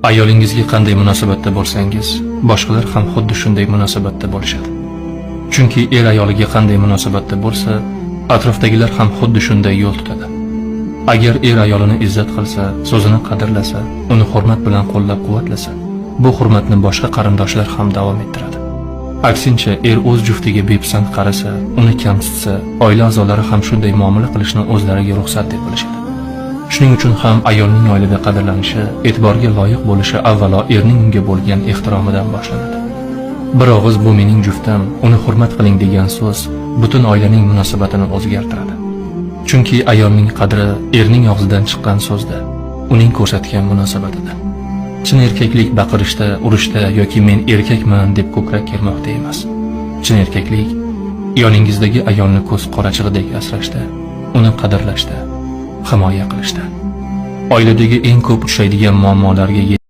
Ayolingizga qanday munosabatda bo'lsangiz, boshqalar ham xuddi shunday munosabatda bo'lishadi. Chunki ayoliga qanday munosabatda bo'lsa, atrofdagilar ham xuddi shunday yo'l tutadi. Agar ayolini izzat qilsa, so'zini qadrlasa, uni hurmat bilan qo'llab-quvvatlasa, bu hurmatni boshqa qarindoshlar ham davom ettiradi. Aksincha, o'z juftiga bepisand qarasa, uni kamsitsa, oila a'zolari ham shunday muomala qilishni o'zlariga ruxsat deb bilishadi. Shuning uchun ham ayolning oilada qadrlanishi, e'tiborga loyiq bo'lishi avvalo erning unga bo'lgan ehtiromidan boshlanadi. Bir og'iz bu mening juftim, uni hurmat qiling degan so'z butun oilaning munosabatini o'zgartiradi. Chunki ayolning qadri erning og'zidan chiqqan so'zda, uning ko'rsatgan munosabatida. Chin erkaklik baqirishda, urishda yoki men erkakman deb ko'krak kermoqda emas. Chin erkaklik yoningizdagi ayolni ko'z qorachig'idek asrashda, uni qadrlashda, himoya qilishda. Oiladagi eng ko'p uchraydigan muammolarga